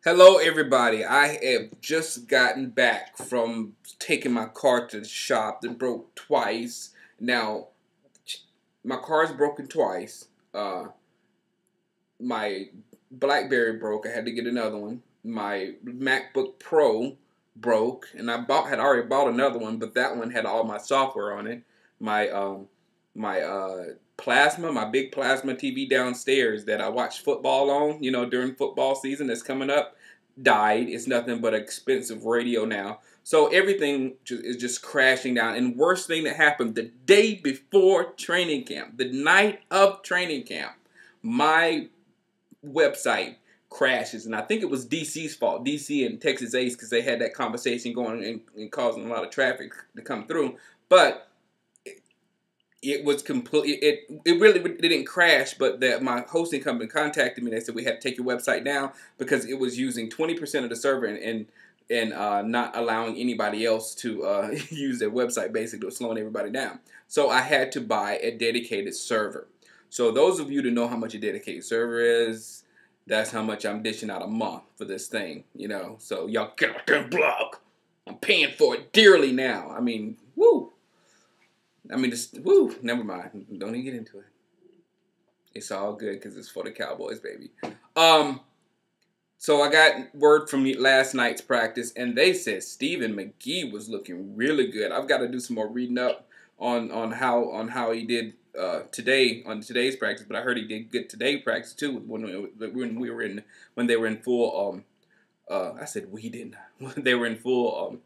Hello, everybody. I have just gotten back from taking my car to the shop that broke twice. Now, my car's broken twice. My BlackBerry broke. I had to get another one. My MacBook Pro broke, and had already bought another one, but that one had all my software on it. My plasma, my big plasma TV downstairs that I watch football on, during football season that's coming up, died. It's nothing but expensive radio now. So everything is just crashing down. And worst thing that happened, the day before training camp, the night of training camp, my website crashes, and I think it was DC's fault, DC and Texas Ace, because they had that conversation going and causing a lot of traffic to come through. But it was complete. It really didn't crash, but that my hosting company contacted me. They said we had to take your website down because it was using 20% of the server and not allowing anybody else to use their website. Basically, it was slowing everybody down. So I had to buy a dedicated server. So those of you that know how much a dedicated server is, that's how much I'm dishing out a month for this thing. So y'all get out there and blog. I'm paying for it dearly now. I mean, woo. Never mind. Don't even get into it. It's all good because it's for the Cowboys, baby. So I got word from last night's practice, and they said Stephen McGee was looking really good. I've got to do some more reading up on how he did today on today's practice, but I heard he did good today practice too when they were in full I said we didn't they were in full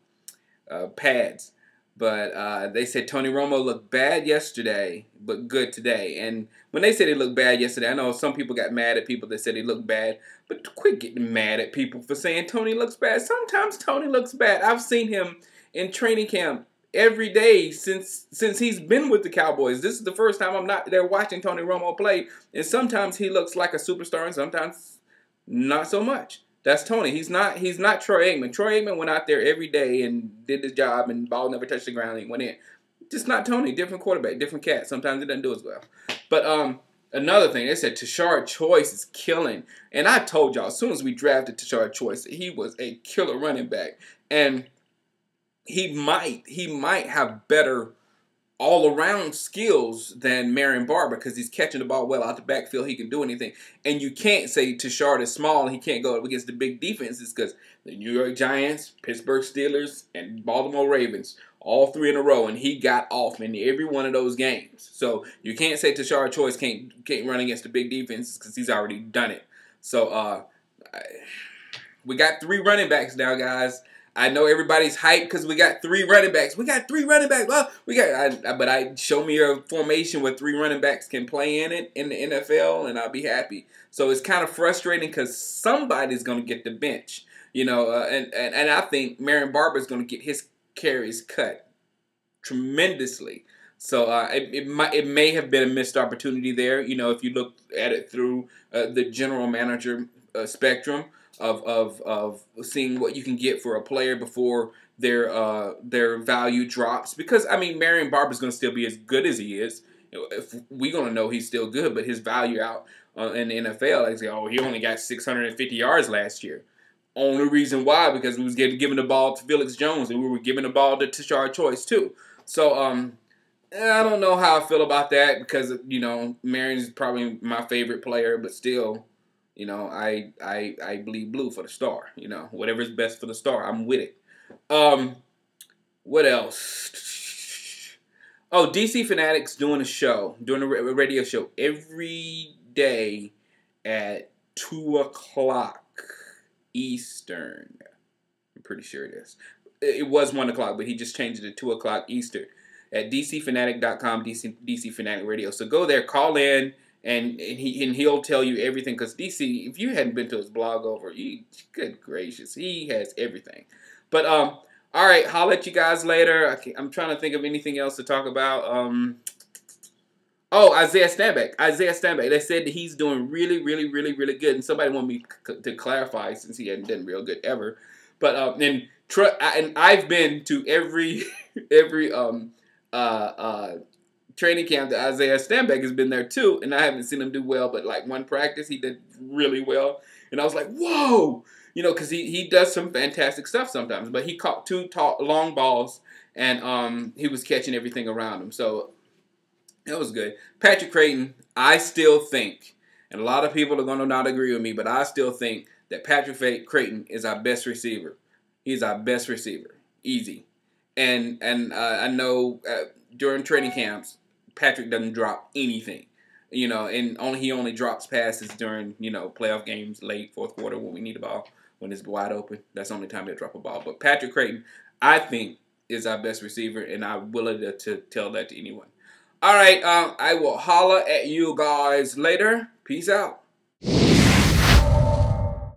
pads. But they said Tony Romo looked bad yesterday, but good today. And when they said he looked bad yesterday, I know some people got mad at people that said he looked bad. But quit getting mad at people for saying Tony looks bad. Sometimes Tony looks bad. I've seen him in training camp every day since he's been with the Cowboys. This is the first time I'm not there watching Tony Romo play. And sometimes he looks like a superstar, and sometimes not so much. That's Tony. He's not Troy Aikman. Troy Aikman went out there every day and did his job, and the ball never touched the ground and he went in. Just not Tony. Different quarterback, different cat. Sometimes he doesn't do as well. But another thing, they said Tashard Choice is killing. And I told y'all, as soon as we drafted Tashard Choice, he was a killer running back. And he might have better all-around skills than Marion Barber because he's catching the ball well out the backfield. He can do anything. And you can't say Tashard is small and he can't go up against the big defenses because the New York Giants, Pittsburgh Steelers, and Baltimore Ravens, all three in a row, and he got off in every one of those games. So you can't say Tashard Choice can't run against the big defenses because he's already done it. So we got 3 running backs now, guys. I know everybody's hyped because we got 3 running backs. We got 3 running backs. Well, but show me a formation where 3 running backs can play in it in the NFL, and I'll be happy. So it's kind of frustrating because somebody's going to get the bench, and I think Marion Barber is going to get his carries cut tremendously. So it may have been a missed opportunity there. If you look at it through the general manager spectrum of seeing what you can get for a player before their value drops. Because Marion Barber's going to still be as good as he is. If we're going to know he's still good, but his value out in the NFL, like say, oh, he only got 650 yards last year. Only reason why, because we was giving the ball to Felix Jones, and we were giving the ball to Tashard Choice too. So I don't know how I feel about that because Marion's probably my favorite player, but still, I bleed blue for the star. Whatever's best for the star, I'm with it. What else? Oh, DC Fanatics doing a radio show every day at 2 o'clock Eastern. I'm pretty sure it is. It was 1 o'clock, but he just changed it to 2 o'clock Eastern at DCFanatic.com, DC Fanatic Radio. So go there, call in, and he'll tell you everything. Because DC, if you hadn't been to his blog good gracious, he has everything. But all right, I'll let you guys later. I'm trying to think of anything else to talk about. Oh, Isaiah Stanback. They said that he's doing really, really, really, really good. And somebody wanted me to clarify since he hadn't done real good ever. But and I've been to every training camp that Isaiah Stanback has been there too, and I haven't seen him do well, but like one practice he did really well, and I was like, whoa, because he does some fantastic stuff sometimes, but he caught two long balls, and he was catching everything around him, so it was good. Patrick Creighton, I still think, and a lot of people are going to not agree with me, but I still think that Patrick Creighton is our best receiver. He's our best receiver, easy, and I know during training camps, Patrick doesn't drop anything, and he only drops passes during, playoff games, late fourth quarter when we need a ball, when it's wide open. That's the only time he'll drop a ball. But Patrick Creighton, I think, is our best receiver, and I'm willing to tell that to anyone. All right, I will holla at you guys later. Peace out.